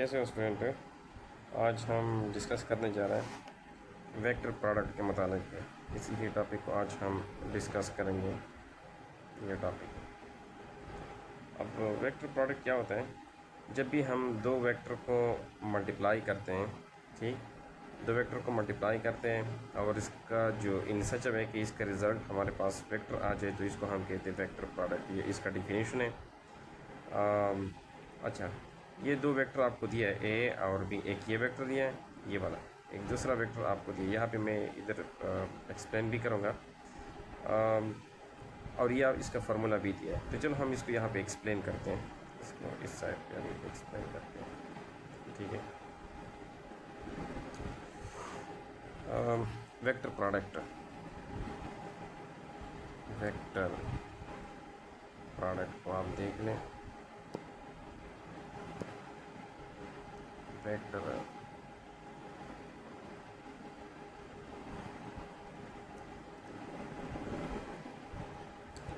कैसे हो स्टूडेंट। आज हम डिस्कस करने जा रहे हैं वेक्टर प्रोडक्ट के मुतालिक। इसी ही टॉपिक को आज हम डिस्कस करेंगे। ये टॉपिक, अब वेक्टर प्रोडक्ट क्या होता है? जब भी हम दो वेक्टर को मल्टीप्लाई करते हैं, ठीक, दो वेक्टर को मल्टीप्लाई करते हैं और इसका जो इन सच है कि इसका रिज़ल्ट हमारे पास वेक्टर आ जाए तो इसको हम कहते हैं वेक्टर प्रोडक्ट। ये इसका डिफिनेशन है। अच्छा, ये दो वेक्टर आपको दिया है ए और बी। एक ये वेक्टर दिया है, ये वाला। एक दूसरा वेक्टर आपको दिया है, यहाँ पे मैं इधर एक्सप्लेन भी करूँगा और ये इसका फार्मूला भी दिया है। तो चलो हम इसको यहाँ पे एक्सप्लेन करते हैं, इसको इस साइड पे अभी एक्सप्लेन करते हैं, ठीक है। वेक्टर प्रोडक्ट, वेक्टर प्रोडक्ट को आप देख लें। वेक्टर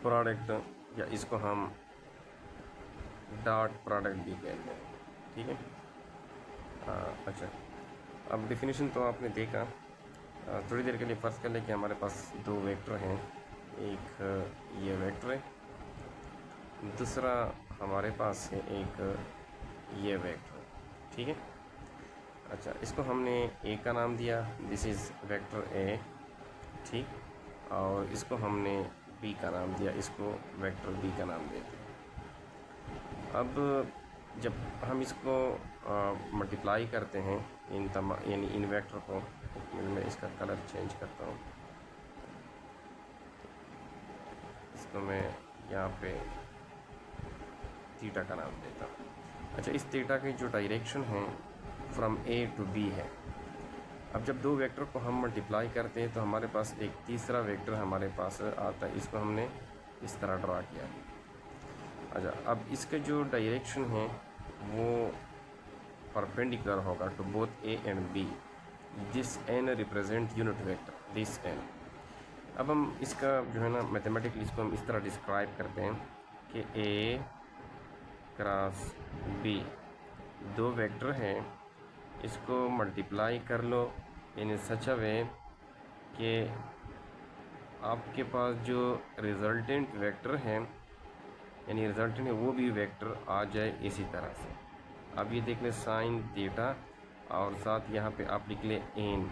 प्रोडक्ट, या इसको हम डॉट प्रोडक्ट भी कहते हैं, ठीक है। अच्छा, अब डिफिनीशन तो आपने देखा। थोड़ी देर के लिए फ़र्ज़ कर लें कि हमारे पास दो वेक्टर हैं। एक ये वेक्टर है, दूसरा हमारे पास है एक ये वेक्टर, ठीक है। अच्छा, इसको हमने ए का नाम दिया, दिस इज़ वेक्टर ए, ठीक, और इसको हमने बी का नाम दिया, इसको वेक्टर बी का नाम देते हैं। अब जब हम इसको मल्टीप्लाई करते हैं इन यानी इन वेक्टर को, मैं इसका कलर चेंज करता हूँ, इसको मैं यहाँ पे थीटा का नाम देता हूँ। अच्छा, इस थीटा की जो डायरेक्शन है फ्रॉम ए टू बी है। अब जब दो वेक्टर को हम मल्टीप्लाई करते हैं तो हमारे पास एक तीसरा वेक्टर हमारे पास आता है, इसको हमने इस तरह ड्रा किया। अच्छा, अब इसका जो डायरेक्शन है वो परपेंडिकुलर होगा to both A and B. This N represent unit vector, this N. अब हम इसका जो है ना मैथमेटिकली इसको हम इस तरह डिस्क्राइब करते हैं कि ए क्रॉस बी दो वेक्टर हैं, इसको मल्टीप्लाई कर लो इन सच अ वे कि आपके पास जो रिज़ल्टेंट वेक्टर है यानी रिज़ल्टेंट है वो भी वेक्टर आ जाए इसी तरह से। अब ये देख लें साइन थीटा और साथ यहाँ पे आप लिख लें एन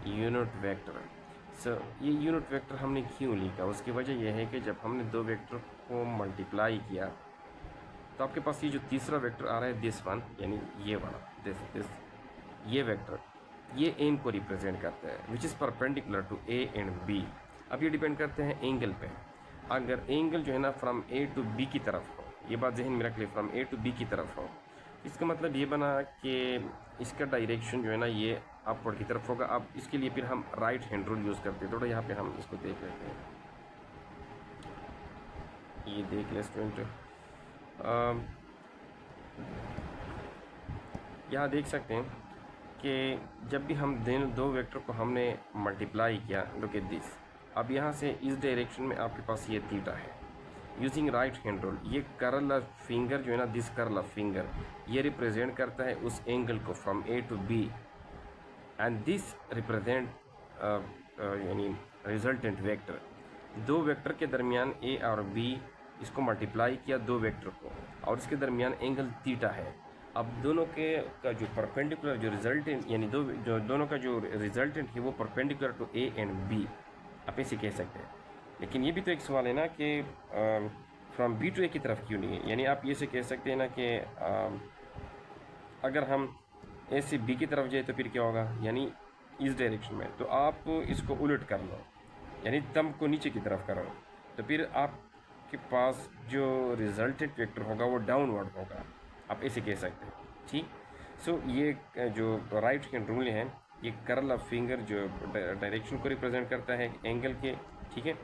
यूनिट वेक्टर। ये यूनिट वेक्टर हमने क्यों लिखा? उसकी वजह यह है कि जब हमने दो वेक्टर को मल्टीप्लाई किया तो आपके पास ये जो तीसरा वेक्टर आ रहा है दिस वन, यानी ये वाला, दिस ये वेक्टर, ये एन को रिप्रेजेंट करता है which is perpendicular to A and B. अब ये डिपेंड करते हैं एंगल पे। अगर एंगल जो है ना फ्रॉम ए टू बी की तरफ हो, ये बात जहन में रख ले, फ्रॉम ए टू बी की तरफ हो, इसका मतलब ये बना कि इसका डायरेक्शन जो है ना ये अपवर्ड की तरफ होगा। अब इसके लिए फिर हम राइट हैंड रूल यूज़ करते हैं। थोड़ा यहाँ पे हम इसको देख लेते हैं, ये देख ले स्टूडेंट, यहाँ देख सकते हैं कि जब भी हम दो वेक्टर को हमने मल्टीप्लाई किया, लुक एट दिस। अब यहाँ से इस डायरेक्शन में आपके पास ये थीटा है, यूजिंग राइट हैंड रूल। ये कर्ल ऑफ फिंगर जो है ना, दिस कर्ल ऑफ फिंगर, ये रिप्रेजेंट करता है उस एंगल को from A to B, and this represent यानी रिजल्टेंट वेक्टर। दो वेक्टर के दरमियान ए और बी, इसको मल्टीप्लाई किया दो वेक्टर को और इसके दरमियान एंगल थीटा है। अब दोनों के का जो परपेंडिकुलर जो रिजल्टेंट यानी दोनों का जो रिजल्टेंट है वो perpendicular to A and B, आप ऐसे कह सकते हैं। लेकिन ये भी तो एक सवाल है ना कि फ्रॉम बी टू ए की तरफ क्यों नहीं है? यानी आप ये से कह सकते हैं ना कि अगर हम ए से बी की तरफ जाए तो फिर क्या होगा, यानी इस डायरेक्शन में। तो आप इसको उलट कर लो, यानी तम को नीचे की तरफ करो, तो फिर आपके पास जो रिजल्टेंट वेक्टर होगा वो डाउनवर्ड होगा, आप ऐसे कह सकते हैं, ठीक। सो ये जो राइट हैंड रूल है, ये कर्ल ऑफ फिंगर जो डायरेक्शन को रिप्रेजेंट करता है एंगल के, ठीक है,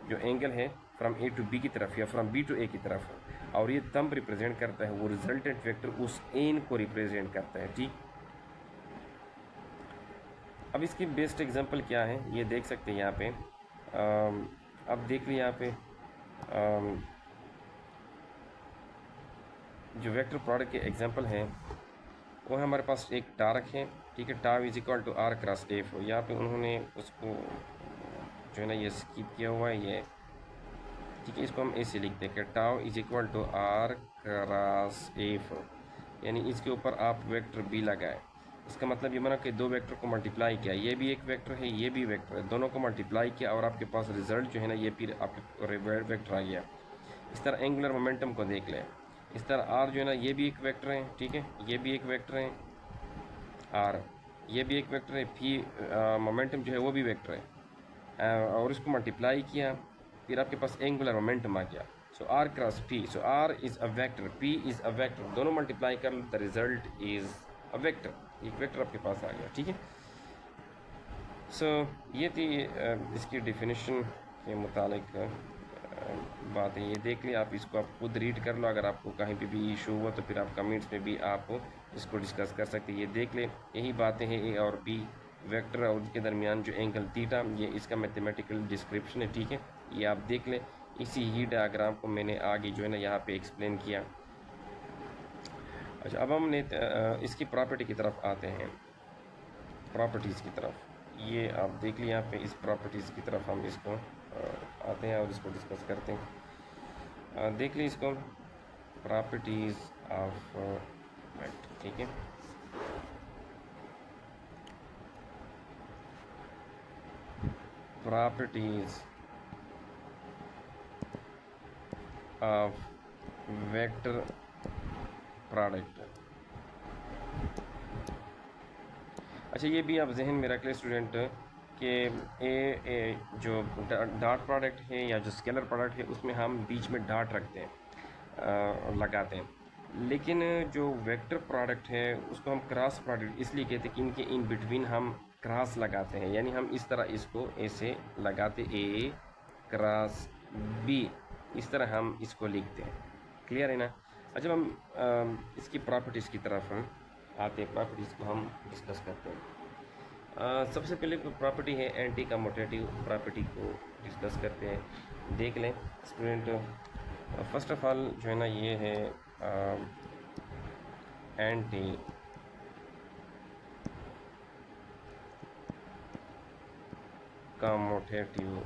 जो एंगल है फ्रॉम ए टू बी की तरफ या फ्रॉम बी टू ए की तरफ, और ये थंब रिप्रेजेंट करता है वो रिजल्टेंट वेक्टर उस एन को रिप्रेजेंट करता है, ठीक। अब इसकी बेस्ट एग्जांपल क्या है ये देख सकते हैं यहाँ पे। अब देख लीजिए यहाँ पे जो वेक्टर प्रोडक्ट के एग्जांपल हैं वो है हमारे पास एक टार्क है, ठीक है, tau is equal to R cross F. यहाँ पे उन्होंने उसको जो है ना ये स्किप किया हुआ है ये, ठीक है, इसको हम ऐसे लिखते हैं कि tau is equal to R cross F, यानी इसके ऊपर आप वेक्टर बी लगाए। इसका मतलब ये माना कि दो वेक्टर को मल्टीप्लाई किया, ये भी एक वेक्टर है, ये भी वेक्टर है, दोनों को मल्टीप्लाई किया और आपके पास रिजल्ट जो है ना ये फिर आपके वेक्टर आ गया। इस तरह एंगुलर मोमेंटम को देख लें, इस तरह आर जो है ना ये भी एक वेक्टर है, ठीक है, ये भी एक वेक्टर है, आर ये भी एक वेक्टर है, फी मोमेंटम जो है वो भी वेक्टर है, और इसको मल्टीप्लाई किया, फिर आपके पास एंगुलर मोमेंटम आ गया। So R cross P, so R is a vector, P is a vector, दोनों मल्टीप्लाई कर लो, the result is a vector, एक वेक्टर आपके पास आ गया, ठीक है। सो ये थी इसकी डेफिनेशन के मुतालिक बात है, ये देख लिया आप, इसको आप खुद रीड कर लो, अगर आपको कहीं पे भी इशू हुआ तो फिर आप कमेंट्स में भी आप इसको डिस्कस कर सकते हैं। ये देख ले, यही बातें हैं ए और बी वेक्टर और उसके दरमियान जो एंगल थीटा, ये इसका मैथमेटिकल डिस्क्रिप्शन है, ठीक है, ये आप देख लें। इसी ही डायग्राम को मैंने आगे जो है ना यहाँ पे एक्सप्लेन किया। अच्छा, अब हमने इसकी प्रॉपर्टी की तरफ आते हैं, प्रॉपर्टीज़ की तरफ। ये आप देख लिया यहाँ पे, इस प्रॉपर्टीज़ की तरफ हम इसको आते हैं और इसको डिस्कस करते हैं। देख ली इसको, प्रॉपर्टीज़ ऑफ वेक्टर, ठीक है। Properties of vector product. अच्छा, ये भी आप जहन में रख लें स्टूडेंट कि ए जो डॉट प्रोडक्ट है या जो स्केलर प्रोडक्ट है उसमें हम बीच में डॉट रखते हैं, लगाते हैं, लेकिन जो वेक्टर प्रोडक्ट है उसको हम क्रॉस प्रोडक्ट इसलिए कहते हैं कि इनके इन बिटवीन हम क्रॉस लगाते हैं, यानी हम इस तरह इसको ऐसे लगाते, ए क्रॉस बी, इस तरह हम इसको लिखते हैं। क्लियर है ना। अच्छा, हम इसकी प्रॉपर्टीज़ की तरफ हम आते हैं, प्रॉपर्टीज़ को हम डिस्कस करते हैं। सबसे पहले प्रॉपर्टी है एंटी कम्यूटेटिव प्रॉपर्टी को डिस्कस करते हैं। देख लें स्टूडेंट, फर्स्ट ऑफ ऑल जो है ना ये है एंटी कम्यूटेटिव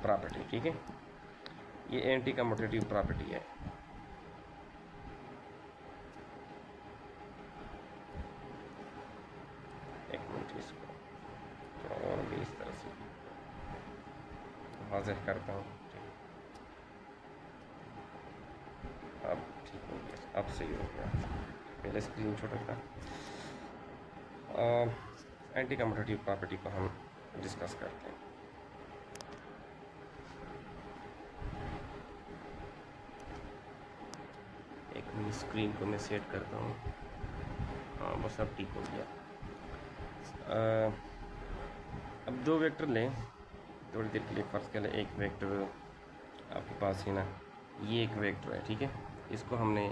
प्रॉपर्टी, ठीक है, ये एंटी कम्यूटेटिव प्रॉपर्टी है। एक मिनट, इसको थोड़ा और भी इस तरह से वाज़ेह करता हूँ, अब ठीक हो गया, अब सही हो गया, पहले स्क्रीन छोटा था। एंटी कम्यूटेटिव प्रॉपर्टी को हम डिस्कस करते हैं। एक मिनट, स्क्रीन को मैं सेट करता हूँ, हाँ बस अब ठीक हो गया। अब दो वेक्टर लें, थोड़ी देर के लिए फ़र्ज़ कर लें, एक वेक्टर आपके पास है ना, ये एक वेक्टर है, ठीक है, इसको हमने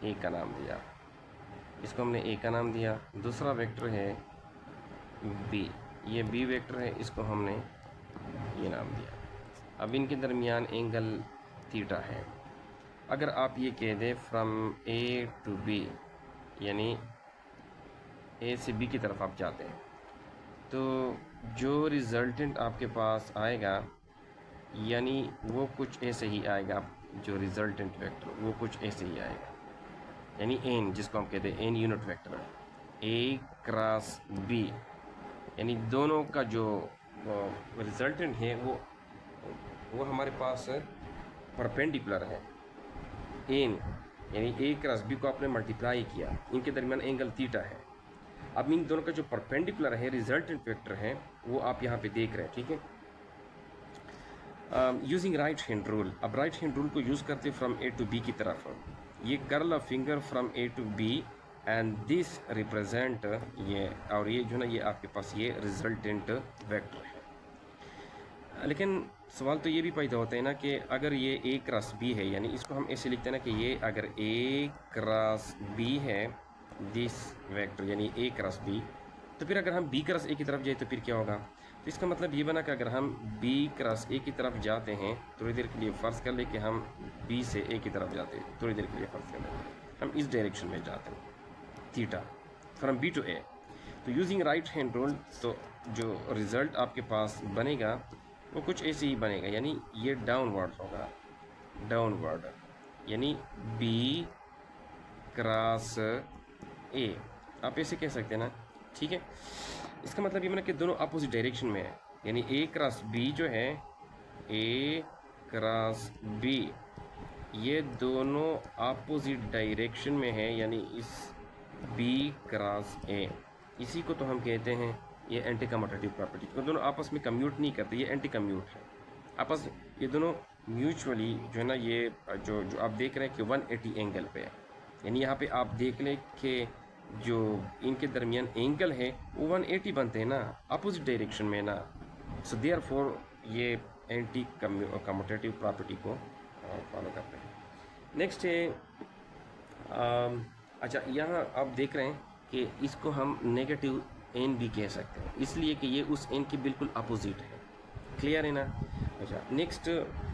ए का नाम दिया, इसको हमने ए का नाम दिया। दूसरा वेक्टर है बी, ये बी वेक्टर है, इसको हमने ये नाम दिया। अब इनके दरमियान एंगल थीटा है। अगर आप ये कह दें फ्रॉम ए टू बी, यानी ए से बी की तरफ आप जाते हैं, तो जो रिज़ल्टेंट आपके पास आएगा यानी वो कुछ ऐसे ही आएगा, जो रिज़ल्टेंट वेक्टर वो कुछ ऐसे ही आएगा, यानी एन, जिसको हम कहते हैं एन यूनिट वेक्टर, ए क्रॉस बी, यानी दोनों का जो रिज़ल्टेंट है वो हमारे पास परपेंडिकुलर है। एन यानी ए क्रॉस बी को आपने मल्टीप्लाई किया, इनके दरमियान एंगल थीटा है। अब इन दोनों का जो परपेंडिकुलर है रिजल्टेंट वेक्टर है वो आप यहाँ पे देख रहे हैं, ठीक है। यूजिंग राइट हैंड रूल, अब राइट हैंड रूल को यूज़ करते फ्रॉम ए टू बी की तरफ, ये curl of finger from A to B and this represent ये, और ये जो ना ये आपके पास ये रिजल्टेंट वेक्टर है। लेकिन सवाल तो ये भी पैदा होता है ना कि अगर ये ए क्रॉस बी है, यानी इसको हम ऐसे लिखते हैं ना कि ये अगर ए क्रॉस बी है दिस वेक्टर, यानी ए क्रॉस बी, तो फिर अगर हम बी क्रॉस ए की तरफ जाए तो फिर क्या होगा। तो इसका मतलब ये बना कि अगर हम बी क्रॉस ए की तरफ जाते हैं, थोड़ी देर के लिए फ़र्ज़ कर ले कि हम बी से ए की तरफ जाते हैं, थोड़ी देर के लिए फ़र्ज़ कर लें, हम इस डायरेक्शन में जाते हैं, थीटा फ्रॉम बी टू ए। तो यूजिंग राइट हैंड रूल तो जो रिज़ल्ट आपके पास बनेगा वो कुछ ऐसे ही बनेगा, यानी ये डाउनवर्ड होगा, डाउनवर्ड, यानी बी क्रॉस ए, आप ऐसे कह सकते हैं ना, ठीक है। इसका मतलब ये मैंने कि दोनों अपोजिट डायरेक्शन में है, यानी ए क्रॉस बी जो है, ए क्रॉस बी, ये दोनों अपोजिट डायरेक्शन में है, यानी इस बी क्रॉस ए, इसी को तो हम कहते हैं ये एंटी कम्यूटेटिव प्रॉपर्टी। तो दोनों आपस में कम्यूट नहीं करते, ये एंटी कम्यूट है आपस, ये दोनों म्यूचुअली जो है ना, ये जो जो आप देख रहे हैं कि 180 एंगल पे है, यानी यहाँ पे आप देख लें कि जो इनके दरमियान एंगल है वो 180 बनते हैं ना, अपोजिट डायरेक्शन में ना। सो देयरफॉर ये एंटी कम्यूटेटिव प्रॉपर्टी को फॉलो करते हैं। नेक्स्ट है अच्छा, यहाँ आप देख रहे हैं कि इसको हम नेगेटिव एन भी कह सकते हैं, इसलिए कि ये उस एन की बिल्कुल अपोजिट है। क्लियर है ना। अच्छा, नेक्स्ट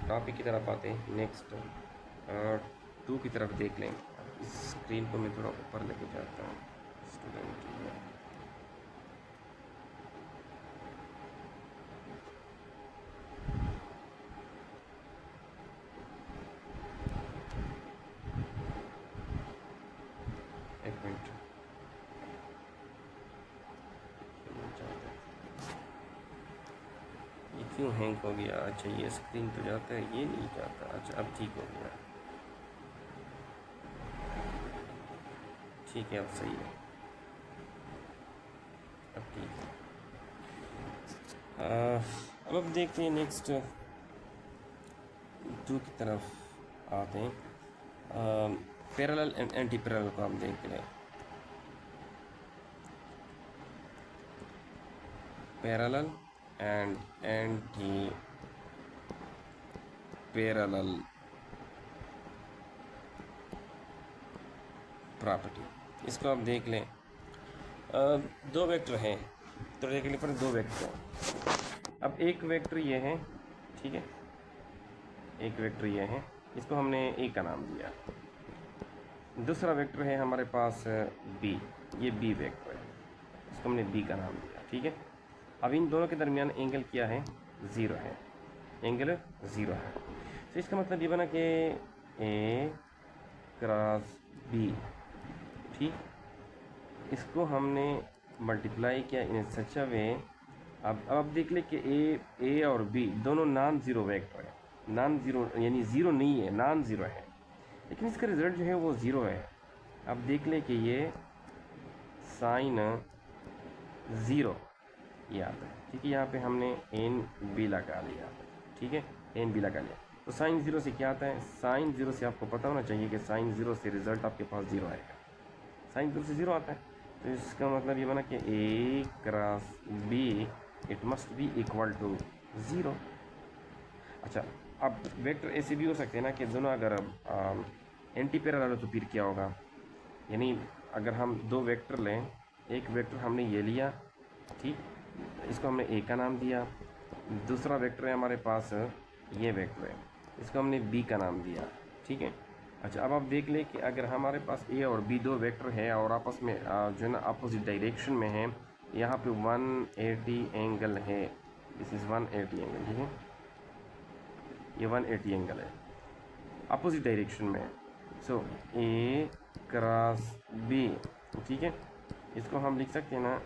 टॉपिक की तरफ आते हैं। नेक्स्ट 2 की तरफ देख लें। इस स्क्रीन को मैं थोड़ा ऊपर लेके जाता हूँ स्टूडेंट। एक मिनट, ये क्यों हैंग हो गया? अच्छा, ये स्क्रीन तो जाता है, ये नहीं जाता। अच्छा, अब ठीक हो गया, ठीक है, अब सही है, अब ठीक है। अब देखते हैं नेक्स्ट 2 की तरफ आते हैं। पैरेलल एंड एंटी पैरेलल को हम देख लें। Parallel and anti parallel property, इसको आप देख लें। 2 वेक्टर हैं, तो देख लें पर 2 वेक्टर हैं। अब एक वेक्टर ये है, ठीक है, एक वेक्टर ये है, इसको हमने ए का नाम दिया। दूसरा वेक्टर है हमारे पास बी, ये बी वेक्टर है, इसको हमने बी का नाम दिया, ठीक है। अब इन दोनों के दरमियान एंगल क्या है? 0 है, एंगल 0 है। तो इसका मतलब ये बना कि ए क्रॉस बी, ठीक, इसको हमने मल्टीप्लाई किया इन सच अ वे। अब देख ले कि ए और बी दोनों नॉन ज़ीरो वेक्टर है, नॉन ज़ीरो यानी ज़ीरो नहीं है, नॉन ज़ीरो है, लेकिन इसका रिज़ल्ट जो है वो ज़ीरो है। अब देख ले कि ये साइन 0 ये आता है, ठीक है। यहाँ पे हमने एन बी लगा लिया, ठीक है, एन बी लगा लिया। तो साइन 0 से क्या आता है? साइन 0 से आपको पता होना चाहिए कि साइन 0 से रिज़ल्ट आपके पास 0 आएगा, साइन 0 से 0 आता है। तो इसका मतलब ये बना कि A cross B it must be equal to 0। अच्छा, अब वेक्टर ऐसे भी हो सकते हैं ना कि दोनों अगर एंटी पैरेलल हो तो फिर क्या होगा? यानी अगर हम 2 वेक्टर लें, एक वेक्टर हमने ये लिया, ठीक, इसको हमने ए का नाम दिया। दूसरा वेक्टर है हमारे पास ये वेक्टर है, इसको हमने बी का नाम दिया, ठीक है। अच्छा, अब आप देख लें कि अगर हमारे पास ए और बी 2 वेक्टर है और आपस में जो है ना अपोजिट डायरेक्शन में है, यहाँ पे 180 एंगल है, दिस इज़ 180 एंगल, ठीक है, ये 180 एंगल है, अपोजिट डायरेक्शन में है। सो ए क्रॉस बी, ठीक है, इसको हम लिख सकते हैं ना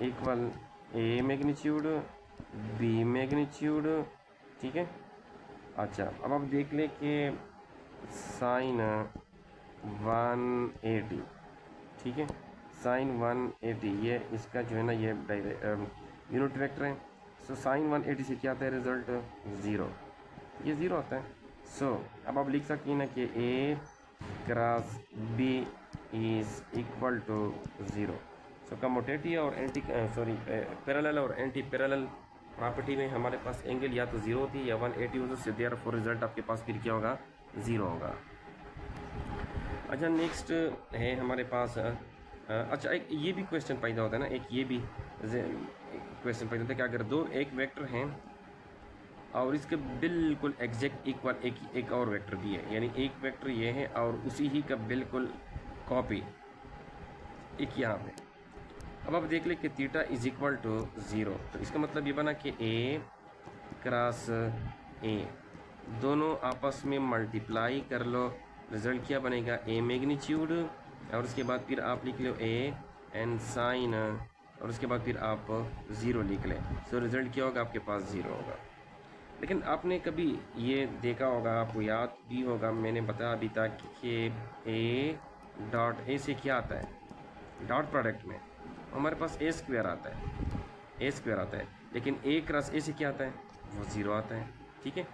इक्वल ए मैग्नीट्यूड बी मैग्नीट्यूड, ठीक है। अच्छा, अब आप देख लें कि साइन 180, ठीक है, साइन 180 ये इसका जो है ना ये यूनिट वेक्टर है। सो साइन 180 से क्या आता है रिज़ल्ट? 0, ये 0 आता है। सो अब आप लिख सकते हैं ना कि A cross B is equal to 0। So commutative और पैरेलल और एंटी पैरेलल प्रॉपर्टी में हमारे पास एंगल या तो 0 होती है या 180 होती है, देयरफॉर रिजल्ट आपके पास फिर क्या होगा? 0 होगा। अच्छा, नेक्स्ट है हमारे पास अच्छा, एक ये भी क्वेश्चन पैदा होता है ना, एक ये भी क्वेश्चन पैदा होता है कि अगर एक वेक्टर हैं, और इसके बिल्कुल एग्जैक्ट इक्वल एक और वेक्टर भी है, यानी एक वेक्टर ये है और उसी ही का बिल्कुल कॉपी एक यहाँ पे। अब आप देख लें कि थीटा इज इक्वल टू 0, तो इसका मतलब ये बना कि ए क्रॉस ए दोनों आपस में मल्टीप्लाई कर लो, रिजल्ट क्या बनेगा, ए मैग्नीट्यूड, और उसके बाद फिर आप लिख लो ए एंड साइन, और उसके बाद फिर आप 0 लिख लें। सो रिज़ल्ट क्या होगा, आपके पास 0 होगा। लेकिन आपने कभी ये देखा होगा, आपको याद भी होगा, मैंने बताया अभी तक कि ए डॉट ए से क्या आता है, डॉट प्रोडक्ट में हमारे पास ए स्क्वायर आता है, ए स्क्वायर आता है, लेकिन ए क्रॉस ए से क्या आता है, वो 0 आता है। ठीक है,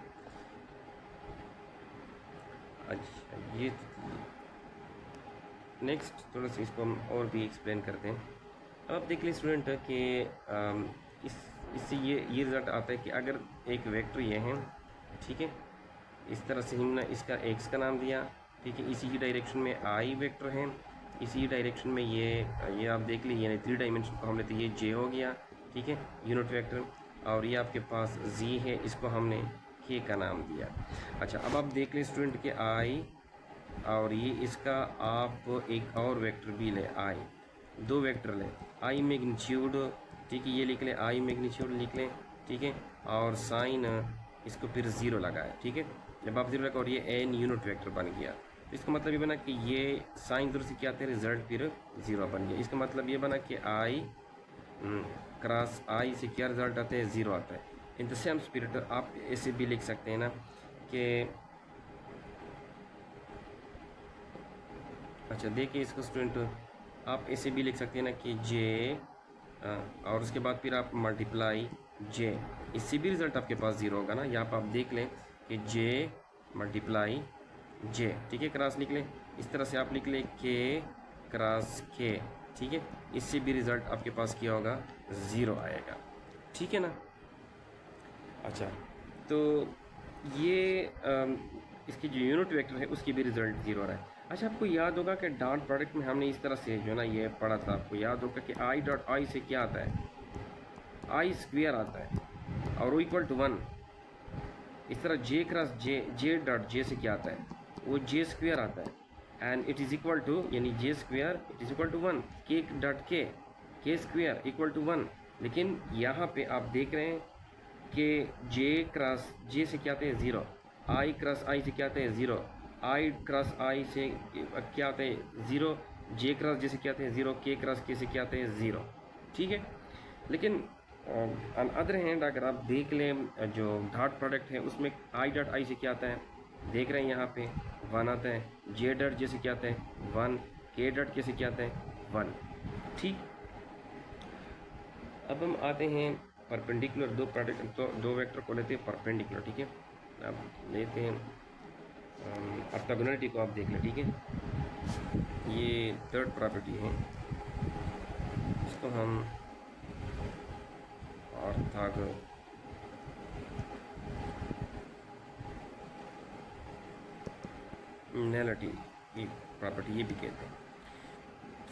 अच्छा ये नेक्स्ट थोड़ा सा इसको हम और भी एक्सप्लेन करते हैं। अब आप देख लीजिए स्टूडेंट कि इससे ये रिज़ल्ट आता है कि अगर एक वेक्टर ये है, ठीक है, इस तरह से हमने इसका एक्स का नाम दिया, ठीक है, इसी की डायरेक्शन में आई वेक्टर है, इसी डायरेक्शन में ये आप देख लीजिए, यानी 3 डायमेंशन को हमने, तो ये जे हो गया, ठीक है, यूनिट वेक्टर, और ये आपके पास जी है, इसको हमने के का नाम दिया। अच्छा, अब आप देख लें स्टूडेंट के आई, और ये इसका आप एक और वेक्टर भी ले, आई, 2 वेक्टर लें, आई मैग्नीट्यूड, ठीक है, ये लिख लें, आई मैग्नीट्यूड लिख लें, ठीक है, और साइन इसको फिर 0 लगाए, ठीक है, जब आप 0 लगा और ये एन यूनिट वेक्टर बन गया, तो इसका मतलब ये बना कि ये साइन 0 से क्या आते हैं, रिजल्ट फिर 0 बन गया। इसका मतलब ये बना कि आई क्रॉस आई से क्या रिजल्ट आता है, 0 आता है। इन द सेम स्पिरिट आप ऐसे भी लिख सकते हैं ना कि, अच्छा देखिए इसको स्टूडेंट, आप ऐसे भी लिख सकते हैं ना कि जे और उसके बाद फिर आप मल्टीप्लाई जे, इससे भी रिज़ल्ट आपके पास 0 होगा ना। यहाँ पर आप देख लें कि जे मल्टीप्लाई जे, ठीक है, क्रॉस लिख लें, इस तरह से आप लिख लें के क्रॉस के, ठीक है, इससे भी रिज़ल्ट आपके पास क्या होगा, 0 आएगा। ठीक है ना। अच्छा, तो ये इसकी जो यूनिट वेक्टर है उसकी भी रिज़ल्ट 0 आ रहा है। अच्छा, आपको याद होगा कि डॉट प्रोडक्ट में हमने इस तरह से जो है ना ये पढ़ा था, आपको याद होगा कि आई डॉट आई से क्या आता है, आई स्क्वायर आता है, और वो इक्वल टू 1। इस तरह जे क्रॉस जे, जे डॉट जे से क्या आता है, वो जे स्क्वायर आता है, and it is equal to, यानी J square it is equal to 1, K dot के स्क्वायर इक्वल टू 1। लेकिन यहाँ पे आप देख रहे हैं कि जे क्रॉस जे से क्या आते हैं, 0, आई क्रॉस आई से क्या आते हैं, 0, आई क्रॉस आई से क्या आते हैं, 0, जे क्रॉस जे से क्या आते हैं, 0, के क्रॉस के से क्या आते हैं, 0। ठीक है, लेकिन ऑन अदर हैंड अगर आप देख लें जो डॉट प्रोडक्ट है उसमें आई डॉट आई से क्या आता है, देख रहे हैं यहाँ पे 1 आता है, जे डॉट जे से क्या आता है 1, के डॉट के से क्या आता है 1। ठीक, अब हम आते हैं परपेंडिकुलर, दो प्रोडक्ट, तो दो वेक्टर को लेते हैं परपेंडिकुलर। ठीक है, अब लेते हैं ऑर्थोगोनलिटी को, आप देख लें। ठीक है, ये थर्ड प्रॉपर्टी है, इसको हम ऑर्थोगोनैलिटी की प्रॉपर्टी ये भी कहते हैं।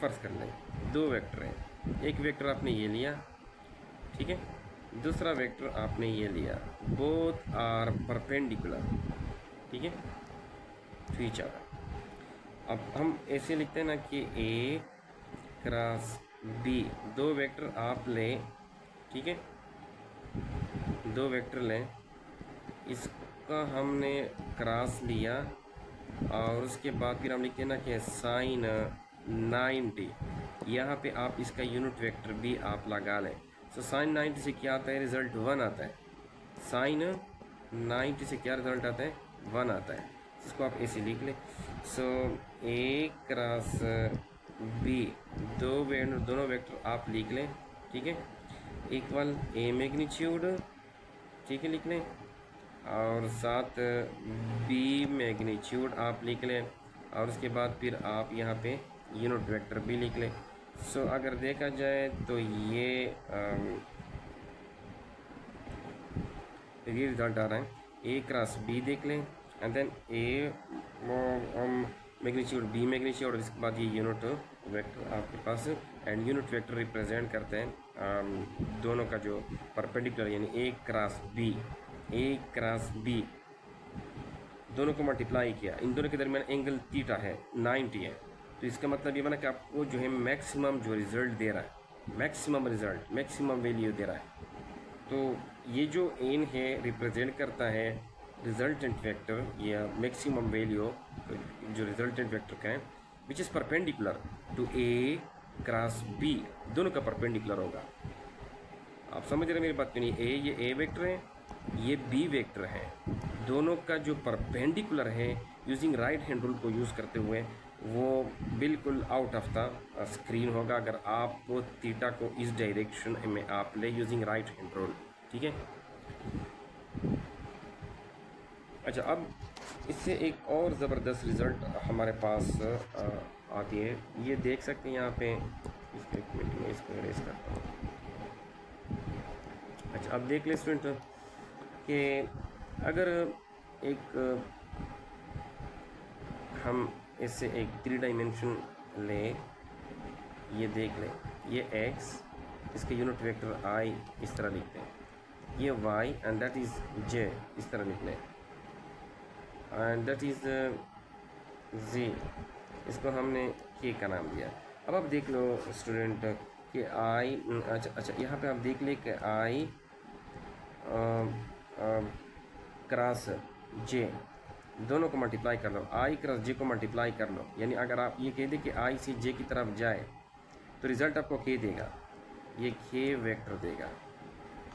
फर्ज कर लें दो वेक्टर हैं, एक वेक्टर आपने ये लिया, ठीक है, दूसरा वेक्टर आपने ये लिया, बोथ आर परपेंडिकुलर, ठीक है, टू ईच अदर। अब हम ऐसे लिखते हैं ना कि ए क्रॉस बी, दो वेक्टर आप लें, ठीक है, दो वेक्टर लें, इसका हमने क्रॉस लिया और उसके बाद फिर हम लिखते हैं ना कि साइन 90, यहाँ पे आप इसका यूनिट वेक्टर भी आप लगा लें। सो साइन 90 से क्या आता है, रिजल्ट 1 आता है। साइन 90 से क्या रिजल्ट आता है, 1 आता है। इसको आप ऐसे लिख लें। सो ए क्रॉस बी, दोनों वेक्टर आप लिख लें, ठीक है, इक्वल ए मैग्नीट्यूड, ठीक है, लिख लें, और साथ बी मैग्नीट्यूड आप लिख लें, और उसके बाद फिर आप यहाँ पे यूनिट वेक्टर भी लिख लें। सो अगर देखा जाए तो ये रिजल्ट आ रहा है, ए क्रॉस बी देख लें, and then A magnitude B magnitude, और इसके बाद ये यूनिट वेक्टर आपके पास, एंड यूनिट वेक्टर रिप्रेजेंट करते हैं दोनों का जो परपेंडिकुलर, यानी A cross B, A cross B, दोनों को मल्टीप्लाई किया, इन दोनों के दरमियान एंगल थीटा है 90 है। तो इसका मतलब ये बना कि आपको जो है मैक्सिमम जो रिज़ल्ट दे रहा है, मैक्सिमम रिज़ल्ट, मैक्सिमम वैल्यू दे रहा है। तो ये जो एन है रिप्रेजेंट करता है रिजल्टेंट वेक्टर या मैक्सिमम वैल्यू जो रिजल्टेंट वेक्टर का है, which is perpendicular to A cross B, दोनों का परपेंडिकुलर होगा। आप समझ रहे हैं मेरी बात क्यों नहीं? ये ए वेक्टर है, ये बी वेक्टर है, दोनों का जो परपेंडिकुलर है यूजिंग राइट हैंड रूल को यूज़ करते हुए वो बिल्कुल आउट ऑफ द स्क्रीन होगा अगर आप थीटा को इस डायरेक्शन में आप ले यूजिंग राइट हैंड रूल। ठीक है। अच्छा, अब इससे एक और ज़बरदस्त रिज़ल्ट हमारे पास आती है, ये देख सकते हैं यहाँ पे, इसको एक मिनट में इसको इरेज करता हूँ। अच्छा, अब देख लें स्टूडेंट कि अगर एक हम इससे एक 3 डायमेंशन ले, ये देख लें, ये x, इसके यूनिट वेक्टर i इस तरह लिखते हैं, ये y and that is j इस तरह लिख लें, एंड दैट इज़ z, इसको हमने k का नाम दिया। अब आप देख लो स्टूडेंट कि i, अच्छा यहाँ पे आप देख लें कि i क्रॉस j दोनों को मल्टीप्लाई कर लो, i क्रॉस j को मल्टीप्लाई कर लो, यानी अगर आप ये कह दें कि i से j की तरफ जाए तो रिज़ल्ट आपको k देगा, ये k वेक्टर देगा।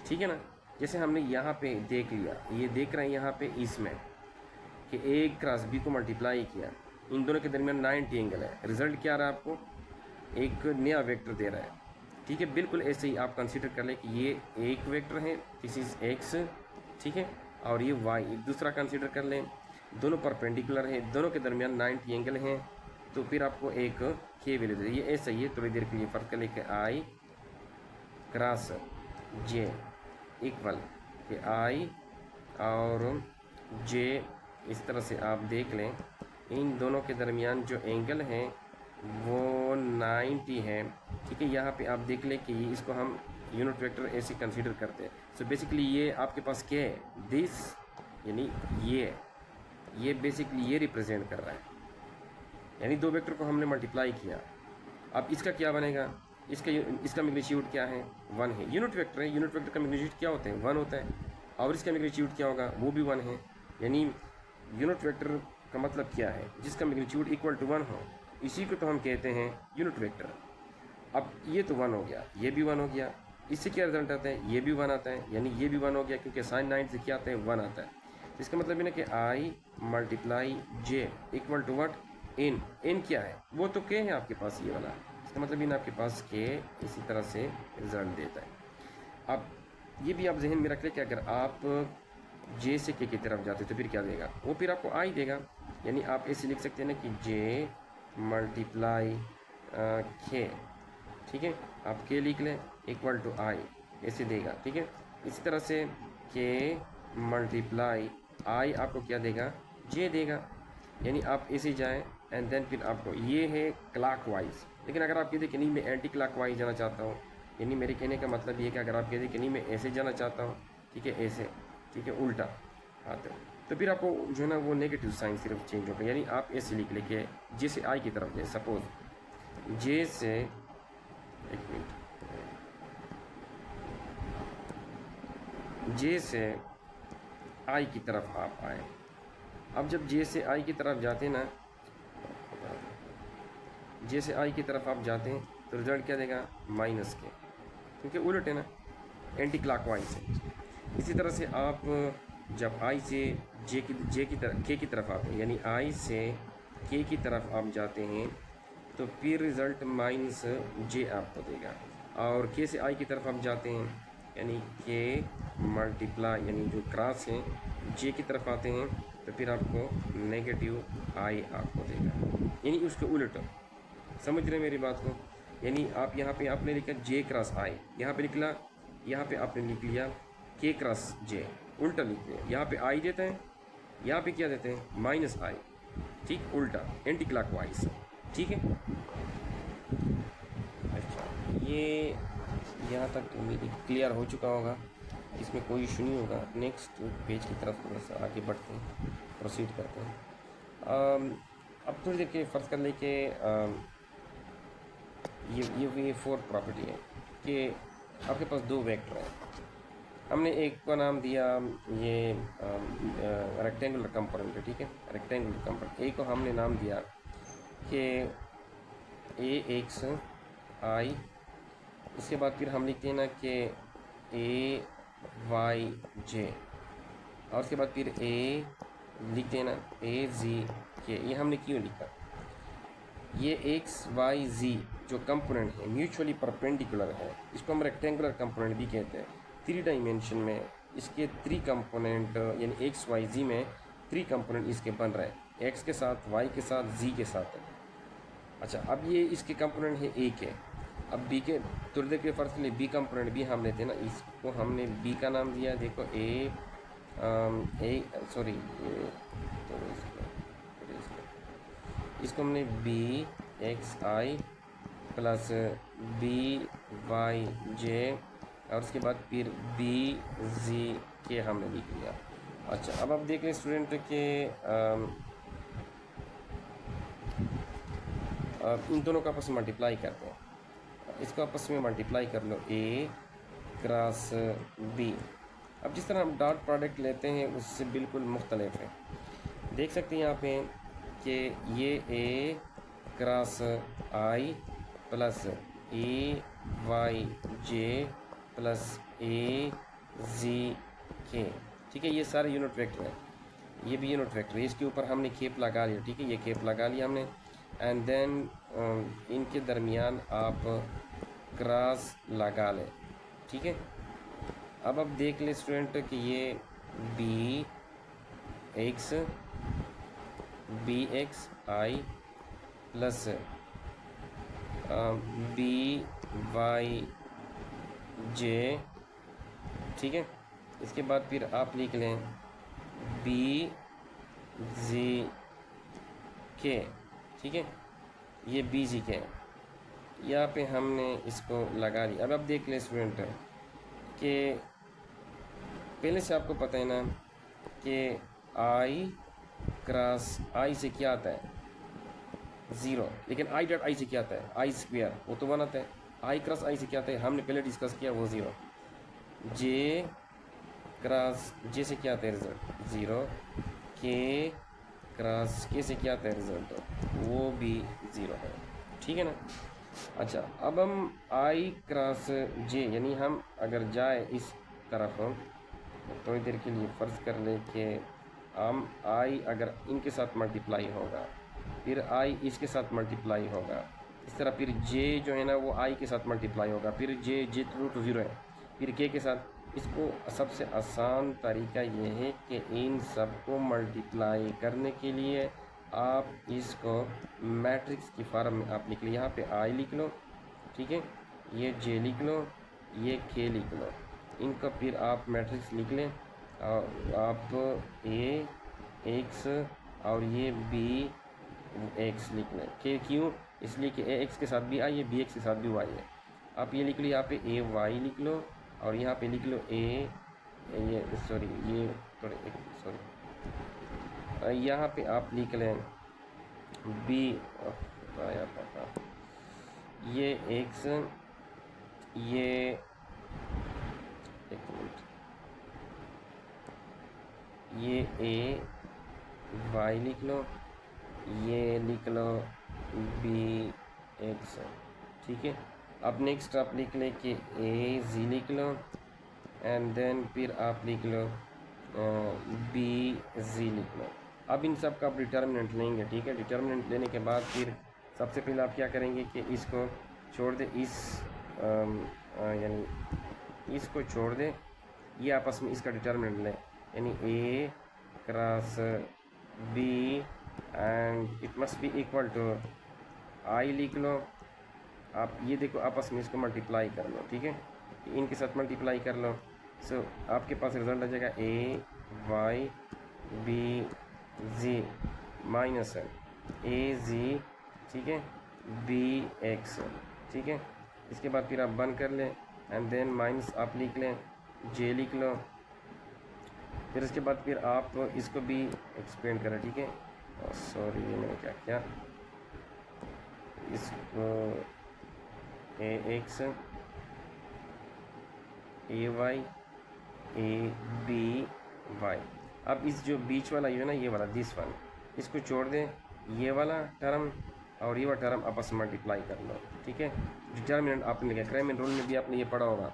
ठीक है ना। जैसे हमने यहाँ पे देख लिया, ये देख रहे हैं यहाँ पे इसमें कि a क्रॉस b को मल्टीप्लाई किया, इन दोनों के दरमियान 90 एंगल है, रिज़ल्ट क्या आ रहा है आपको? एक नया वेक्टर दे रहा है। ठीक है, बिल्कुल ऐसे ही आप कंसीडर कर लें कि ये एक वेक्टर है, दिस इज़ x, ठीक है, और ये y दूसरा कंसीडर कर लें, दोनों परपेंडिकुलर है, दोनों के दरमियान 90 एंगल हैं, तो फिर आपको एक k वैल्यू दे। ये ऐसा ही है, थोड़ी देर के लिए फ़र्क कर लें कि i क्रॉस j इक्वल कि i और j, इस तरह से आप देख लें, इन दोनों के दरमियान जो एंगल हैं वो 90 है। ठीक है, यहाँ पे आप देख लें कि इसको हम यूनिट वेक्टर ऐसे कंसीडर करते हैं। सो बेसिकली ये आपके पास क्या है, दिस, यानी ये बेसिकली ये रिप्रेजेंट कर रहा है, यानी दो वेक्टर को हमने मल्टीप्लाई किया। अब इसका क्या बनेगा? इसका मैग्नीट्यूड क्या है? 1 है, यूनिट वेक्टर है, यूनिट वेक्टर का मैग्नीट्यूड क्या होता है? 1 होता है, और इसका मैग्नीट्यूड क्या होगा? वो भी 1 है। यानी यूनिट वेक्टर का मतलब क्या है? जिसका मैग्नीट्यूड इक्वल टू 1 हो, इसी को तो हम कहते हैं यूनिट वेक्टर। अब ये तो 1 हो गया, ये भी 1 हो गया, इससे क्या रिजल्ट आता है? ये भी 1 आता है, यानी ये भी 1 हो गया, क्योंकि साइन 9 से क्या आता है? 1 आता है। इसका मतलब ये ना कि i multiply j equal to what? n क्या है? वो तो k है आपके पास, ये वाला। इसका मतलब ये ना आपके पास k इसी तरह से रिजल्ट देता है। अब ये भी आप जहन में रख लें कि अगर आप j से k की तरफ जाते तो फिर क्या देगा? वो फिर आपको i देगा, यानी आप ऐसे लिख सकते हैं ना कि j मल्टीप्लाई k, ठीक है, आप k लिख लें इक्वल टू i, ऐसे देगा। ठीक है, इसी तरह से k मल्टीप्लाई i आपको क्या देगा? j देगा। यानी आप ऐसे जाएं एंड देन फिर आपको ये है क्लॉकवाइज। लेकिन अगर आप कहते कि नहीं मैं एंटी क्लॉकवाइज जाना चाहता हूँ, यानी मेरे कहने का मतलब ये है कि अगर आप कहते कि नहीं मैं ऐसे जाना चाहता हूँ, ठीक है, ऐसे, ठीक है, उल्टा आते हो, तो फिर आपको जो है ना वो नेगेटिव साइन सिर्फ चेंज होगा। यानी आप ऐसे लिख लेके जे से आई की तरफ जाए, सपोज जे से, एक मिनट, जे से आई की तरफ आप आए। अब जब जे से आई की तरफ जाते हैं ना, जे से आई की तरफ आप जाते हैं तो रिजल्ट क्या देगा? माइनस के, क्योंकि उलट है ना, एंटी क्लॉकवाइज है। इसी तरह से आप जब आई से जे की तरफ के की तरफ आते हैं, यानी आई से के की तरफ आप जाते हैं तो फिर रिज़ल्ट माइनस जे आपको देगा। और के से आई की तरफ आप जाते हैं, यानी के मल्टीप्लाई, यानी जो क्रॉस है जे की तरफ आते हैं तो फिर आपको नेगेटिव आई आपको देगा, यानी उसके उलट। समझ रहे मेरी बात को? यानी आप यहाँ पे आपने लिखा जे क्रॉस आई, यहाँ पे निकला, यहाँ पे आपने लिख लिया के क्रॉस जे, उल्टा लिखते हैं। यहाँ पे आई देते हैं, यहाँ पे क्या देते हैं? माइनस आई, ठीक, उल्टा, एंटी क्लॉकवाइज। ठीक है, अच्छा, ये यहाँ तक उम्मीद क्लियर हो चुका होगा। इसमें कोई इशू नहीं होगा। नेक्स्ट पेज की तरफ थोड़ा सा आगे बढ़ते हैं, प्रोसीड करते हैं। अब थोड़ी देर के फ़र्ज़ कर लें कि ये फोर्थ प्रॉपर्टी है कि आपके पास दो वेक्टर हैं। हमने एक को नाम दिया ये रेक्टेंगुलर कंपोनेंट है, ठीक है, रेक्टेंगुलर कंपोनेंट। ए को हमने नाम दिया कि ए एक्स आई, उसके बाद फिर हम लिखते हैं ना कि ए वाई जे, और उसके बाद फिर ए लिखते हैं ना ए जी के। ये हमने क्यों लिखा? ये एक्स वाई जी जो कंपोनेंट है म्यूचुअली परपेंडिकुलर है, इसको हम रेक्टेंगुलर कंपोनेंट भी कहते हैं। 3 डायमेंशन में इसके 3 कंपोनेंट यानी एक्स वाई जी में 3 कंपोनेंट इसके बन रहे हैं, एक्स के साथ, वाई के साथ, जी के साथ। अच्छा, अब ये इसके कंपोनेंट है ए के। अब बी के थोड़ी देर के फ़र्ज़ के लिए बी कंपोनेंट भी हम लेते हैं ना, इसको हमने बी का नाम दिया, देखो इसको हमने बी एक्स आई प्लस बी वाई जे, और उसके बाद फिर बी जी के हमने लिख लिया। अच्छा, अब आप देखें स्टूडेंट के इन दोनों का आपस में मल्टीप्लाई करते हैं। इसको आपस में मल्टीप्लाई कर लो, ए क्रॉस बी। अब जिस तरह हम डॉट प्रोडक्ट लेते हैं उससे बिल्कुल मुख्तलिफ है। देख सकते हैं यहाँ पे कि ये ए क्रॉस आई प्लस ए वाई जे प्लस ए जी के, ठीक है, ये सारे यूनिट वेक्टर हैं। ये भी यूनिट वेक्टर है, इसके ऊपर हमने खेप लगा लिया, ठीक है, ये खेप लगा लिया हमने। एंड देन इनके दरमियान आप क्रॉस लगा लें, ठीक है। अब आप देख लें स्टूडेंट कि ये बी एक्स आई प्लस बी वाई जे, ठीक है। इसके बाद फिर आप लिख लें बी जी के, ठीक है, ये बी जी के। यहाँ पे हमने इसको लगा लिया। अब आप देख लें स्टूडेंट कि पहले से आपको पता है ना कि आई क्रॉस आई से क्या आता है? 0। लेकिन आई डॉट आई से क्या आता है? आई स्क्वायर, वो तो 1 आता है। आई क्रॉस आई से क्या आता है? हमने पहले डिस्कस किया, वो 0। जे क्रॉस जे से क्या आता है? रिजल्ट 0। के क्रॉस के से क्या आता है? रिजल्ट, वो भी 0 है, ठीक है ना। अच्छा, अब हम आई क्रॉस जे यानी हम अगर जाए इस तरफ थोड़ी देर के लिए फ़र्ज़ कर ले कि हम आई अगर इनके साथ मल्टीप्लाई होगा, फिर आई इसके साथ मल्टीप्लाई होगा, इस तरह फिर जे जो है ना वो आई के साथ मल्टीप्लाई होगा, फिर जे रूट 0 है, फिर के साथ। इसको सबसे आसान तरीका ये है कि इन सब को मल्टीप्लाई करने के लिए आप इसको मैट्रिक्स की फॉर्म में आप लिख लो। यहाँ पे आई लिख लो, ठीक है, ये जे लिख लो, ये के लिख लो, इनका फिर आप मैट्रिक्स लिख लें। और आप ए एक्स और ये बी एक्स लिख लें। के क्यों? इसलिए कि ए एक्स के साथ भी आई है, बी एक्स के साथ भी वाई है। आप ये लिख लो, यहाँ पे ए वाई लिख लो, और यहाँ पे लिख लो यहाँ पे आप लिख लें बी, आया पापा, ये एक्स, ये एक मिनट, ये ए वाई लिख लो, ये लिख लो बी एक्स, ठीक है। अब नेक्स्ट आप लिख लें कि ए जी लिख लो, एंड देन फिर आप लिख लो बी जी लिख लो। अब इन सब का आप डिटर्मिनेंट लेंगे, ठीक है। डिटर्मिनेंट लेने के बाद फिर सबसे पहले आप क्या करेंगे कि इसको छोड़ दे, यानी इसको छोड़ दे, ये आपस में इसका डिटर्मिनेंट लें, यानी A cross B and it must be equal to I लिख लो। आप ये देखो आपस में इसको मल्टीप्लाई कर लो, ठीक है, इनके साथ मल्टीप्लाई कर लो। सो आपके पास रिजल्ट आ जाएगा ए वाई बी जी माइनस ए जी, ठीक है, बी एक्स, ठीक है। इसके बाद फिर आप बंद कर लें, एंड देन माइनस आप लिख लें जे लिख लो। फिर इसके बाद फिर आप इसको भी एक्सपेंड करें, ठीक है। सॉरी ये मैंने क्या किया, इसको A X A Y A B Y. अब इस जो बीच वाला ये ना, ये वाला दिस वन, इसको छोड़ दें, ये वाला टर्म और ये वाला टर्म आपस में मल्टीप्लाई कर लो, ठीक है। डिटर्मिनेंट आपने लिखा, क्राइमिन रूल में भी आपने ये पढ़ा होगा।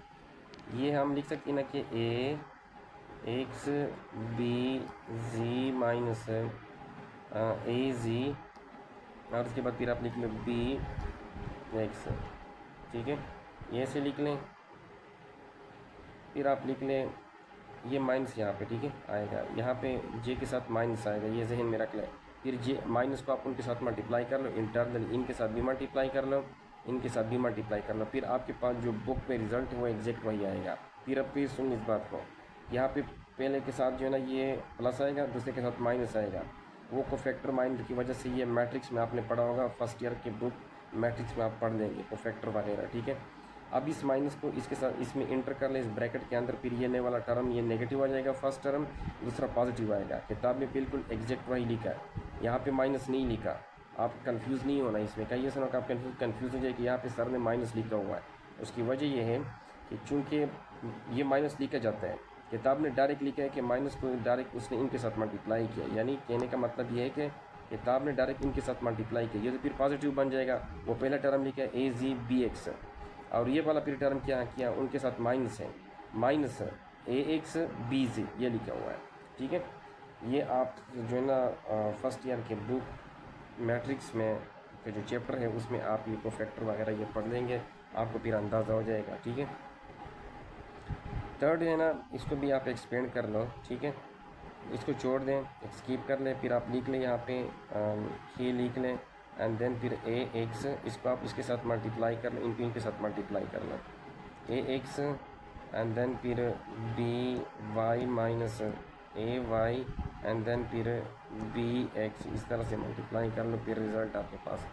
ये हम लिख सकते हैं ना कि ए एक्स बी जी माइनस ए जी, और उसके बाद फिर आप लिख लो बी एक्स, ठीक है। ये ऐसे लिख लें। फिर आप लिख लें ये माइनस यहाँ पे, ठीक है, आएगा यहाँ पे जे के साथ माइनस आएगा, ये जहन में रख लें। फिर जे माइनस को आप उनके साथ मल्टीप्लाई कर लो, इंटरनल इनके साथ भी मल्टीप्लाई कर लो, इनके साथ भी मल्टीप्लाई कर लो। फिर आपके पास जो बुक पे रिजल्ट है वो एग्जैक्ट वही आएगा। फिर अब फिर सुन इस बात को, यहाँ पे पहले के साथ जो है ना ये प्लस आएगा, दूसरे के साथ माइनस आएगा। वो कोफैक्टर माइनस की वजह से ये मैट्रिक्स में आपने पढ़ा होगा, फर्स्ट ईयर के बुक मैट्रिक्स में आप पढ़ लेंगे कोफैक्टर वगैरह, ठीक है। अब इस माइनस को इसके साथ इसमें इंटर कर ले, इस ब्रैकेट के अंदर। फिर ये नए वाला टर्म ये नेगेटिव आ जाएगा फर्स्ट टर्म, दूसरा पॉजिटिव आएगा। किताब में बिल्कुल एग्जैक्ट वही लिखा है, यहाँ पे माइनस नहीं लिखा। आप कंफ्यूज नहीं होना इसमें, कहीं ऐसा ना आप कंफ्यूज हो जाए कि यहाँ पे सर ने माइनस लिखा हुआ है। उसकी वजह यह है कि चूँकि ये माइनस लिखा जाता है, किताब ने डायरेक्ट लिखा है कि माइनस को डायरेक्ट उसने इनके साथ मल्टीप्लाई किया। यानी कहने का मतलब ये है कि किताब ने डायरेक्ट इनके साथ मल्टीप्लाई किया, ये तो फिर पॉजिटिव बन जाएगा। वो पहला टर्म लिखा है ए जी बी एक्स, और ये वाला फिर टर्म क्या किया उनके साथ माइनस है, माइनस ए एक्स बी जी ये लिखा हुआ है, ठीक है। ये आप जो है ना फर्स्ट ईयर के बुक मैट्रिक्स में के जो चैप्टर है उसमें आप ये कोफैक्टर वगैरह ये पढ़ लेंगे, आपको फिर अंदाज़ा हो जाएगा, ठीक है। थर्ड है ना, इसको भी आप एक्सपेंड कर लो, ठीक है। इसको छोड़ दें, स्किप कर लें। फिर आप लिख लें यहाँ पे ये लिख लें, एंड देन फिर ए एक्स, इसको आप इसके साथ मल्टीप्लाई कर लो, इनको इनके साथ मल्टीप्लाई कर लो, ए एक्स एंड देन फिर B Y minus A Y and then फिर बी एक्स, इस तरह से मल्टीप्लाई कर लो। फिर रिज़ल्ट आपके पास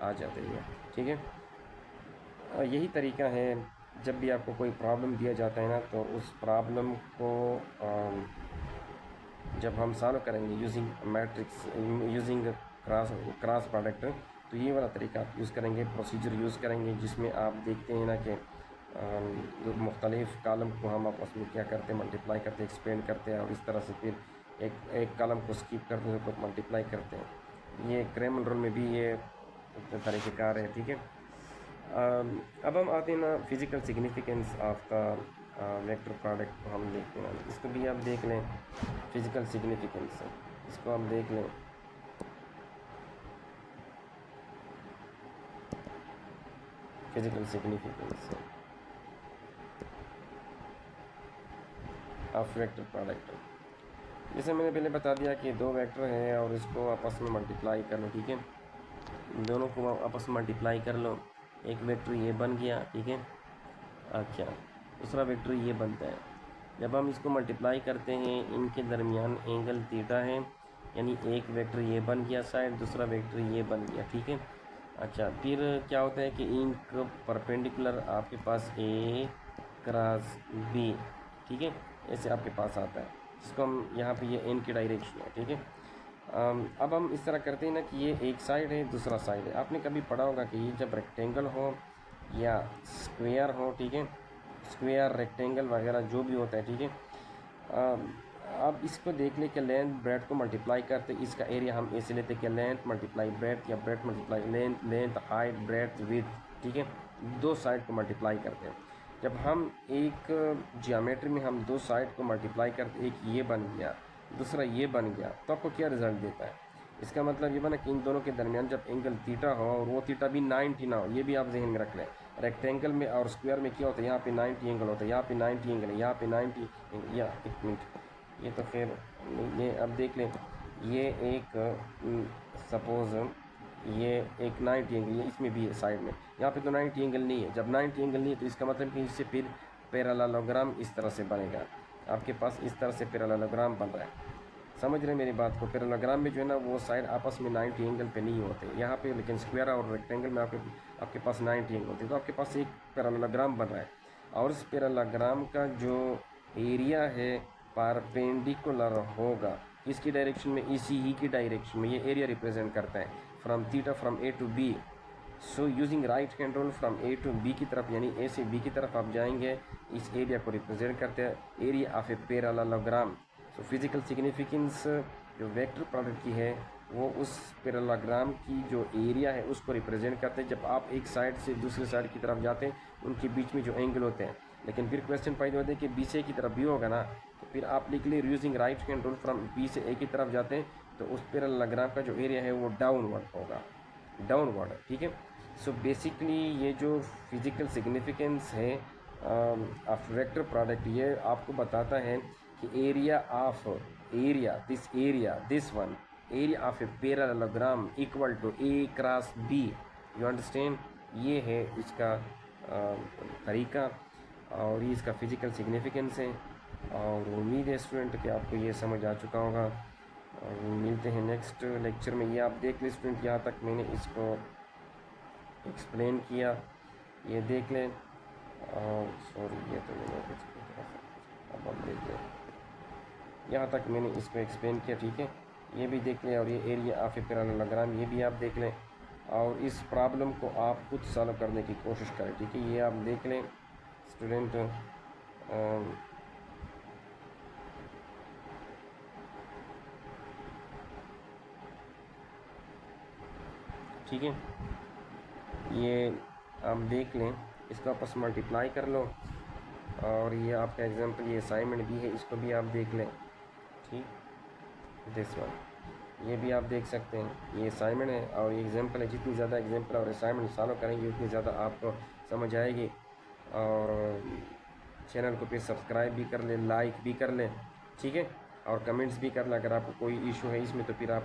आ जाते हैं, ठीक है। यही तरीका है, जब भी आपको कोई प्रॉब्लम दिया जाता है ना, तो उस प्रॉब्लम को जब हम सॉल्व करेंगे using matrix, using cross product, तो ये वाला तरीका आप यूज़ करेंगे, प्रोसीजर यूज़ करेंगे, जिसमें आप देखते हैं ना कि जो मुख्तलिफ़ कॉलम को हम आपस में क्या करते हैं, मल्टीप्लाई करते हैं, एक्सपेंड करते हैं, और इस तरह से फिर एक कॉलम को स्किप करते हैं तो मल्टीप्लाई करते हैं। ये क्रेमल रूल में भी ये तरीक़ेकार है, ठीक है। अब हम आते हैं ना physical significance of the vector product को हम देखते हैं। इसको भी आप देख लें, फिज़िकल सिग्निफिकेंस, इसको आप देख लें। Physical significance of vector product, जैसे मैंने पहले बता दिया कि दो वेक्टर हैं और इसको आपस में मल्टीप्लाई कर लो, ठीक है। दोनों को आपस में मल्टीप्लाई कर लो, एक वेक्टर ये बन गया, ठीक है। अच्छा, दूसरा वेक्टर ये बनता है। जब हम इसको मल्टीप्लाई करते हैं, इनके दरमियान एंगल थीटा है, यानी एक वेक्टर ये बन गया साइड, दूसरा वेक्टर ये बन गया, ठीक है। अच्छा, फिर क्या होता है कि इनका परपेंडिकुलर आपके पास ए क्रॉस बी, ठीक है, ऐसे आपके पास आता है, जिसको हम यहाँ पे ये एन की डायरेक्शन है, ठीक है। अब हम इस तरह करते हैं ना कि ये एक साइड है, दूसरा साइड है। आपने कभी पढ़ा होगा कि ये जब रेक्टेंगल हो या स्क्वायर हो, ठीक है, स्क्वायर रेक्टेंगल वगैरह जो भी होता है, ठीक है। अब इसको देख ले कि लेंथ ब्रेथ को मल्टीप्लाई करते, इसका एरिया हम ऐसे लेते कि लेंथ मल्टीप्लाई ब्रेथ या breadth multiply length, length height breadth width, ठीक है, दो साइड को मल्टीप्लाई करते हैं। जब हम एक जियोमेट्री में हम दो साइड को मल्टीप्लाई करते, एक ये बन गया दूसरा ये बन गया, तो आपको क्या रिजल्ट देता है? इसका मतलब ये बना कि इन दोनों के दरमियान जब एंगल थीटा हो और वो थीटा भी 90 ना हो, ये भी आप जहन में रख लें। रेक्टेंगल में और स्क्वायर में क्या होता है, यहाँ पे 90 एंगल होता है, यहाँ पे 90 एंगल है, यहाँ पे 90 या एक मिनट, ये तो फिर ये अब देख लें, ये एक सपोज़ ये एक 90 एंगल है, इसमें भी है साइड में, यहाँ पे तो 90 एंगल नहीं है। जब 90 एंगल नहीं है तो इसका मतलब कि इससे फिर पैरेललोग्राम इस तरह से बनेगा, आपके पास इस तरह से पैरेललोग्राम बन रहा है। समझ रहे हैं मेरी बात को? पैरेललोग्राम में जो है ना वो साइड आपस में 90 एंगल पे नहीं होते यहाँ पे, लेकिन स्क्वायर और रेक्टेंगल में आपके पास 90 एंगल होते हैं। तो आपके पास एक पैरेललोग्राम बन रहा है, और इस पैरेललोग्राम का जो एरिया है परपेंडिकुलर होगा किसकी डायरेक्शन में, इसी ही की डायरेक्शन में, ये एरिया रिप्रेजेंट करता है from theta from A to B. So using right hand rule from A to B की तरफ, यानी ए से बी की तरफ आप जाएंगे, इस एरिया को रिप्रेजेंट करते हैं area of a parallelogram. So physical significance जो वेक्टर प्रोडक्ट की है वो उस पैरेललोग्राम की जो एरिया है उसको रिप्रेजेंट करते हैं। जब आप एक साइड से दूसरी साइड की तरफ जाते हैं उनके बीच में जो एंगल होते हैं, लेकिन फिर क्वेश्चन पैदा होते हैं कि बी से ए की तरफ भी होगा ना, तो फिर आप लिख लिए using right hand rule from B से ए की तरफ जाते हैं तो उस पैरेललोग्राम का जो एरिया है वो डाउनवर्ड होगा, डाउनवर्ड, ठीक है। सो बेसिकली ये जो फिजिकल सिग्निफिकेंस है ऑफ वेक्टर प्रोडक्ट, ये आपको बताता है कि area of this one area of a parallelogram equal to A cross B. You understand, ये है इसका तरीका और ये इसका फिजिकल सिग्निफिकेंस है। और उम्मीद है स्टूडेंट कि आपको ये समझ आ चुका होगा। और मिलते हैं नेक्स्ट लेक्चर में। ये आप देख लें स्टूडेंट, यहाँ तक मैंने इसको एक्सप्लेन किया, ये देख लें। और सॉरी ये तो मैंने अब आप देख लें, यहाँ तक मैंने इसको एक्सप्लेन किया, ठीक है, ये भी देख लें। और ये एरिया ऑफ ए पैरेललोग्राम ये भी आप देख लें और इस प्रॉब्लम को आप खुद सॉल्व करने की कोशिश करें, ठीक है। ये आप देख लें स्टूडेंट। ठीक है, ये आप देख लें, इसको आपस मल्टीप्लाई कर लो। और ये आपका एग्जांपल, ये असाइनमेंट भी है, इसको भी आप देख लें, ठीक। दिस वन ये भी आप देख सकते हैं, ये असाइनमेंट है और ये एग्जांपल है। जितनी ज़्यादा एग्जांपल और असाइनमेंट सॉल्व करेंगे उतनी ज़्यादा आपको समझ आएगी। और चैनल को फिर सब्सक्राइब भी कर लें, लाइक भी कर लें, ठीक है, और कमेंट्स भी कर लें। अगर आपको कोई इशू है इसमें तो फिर आप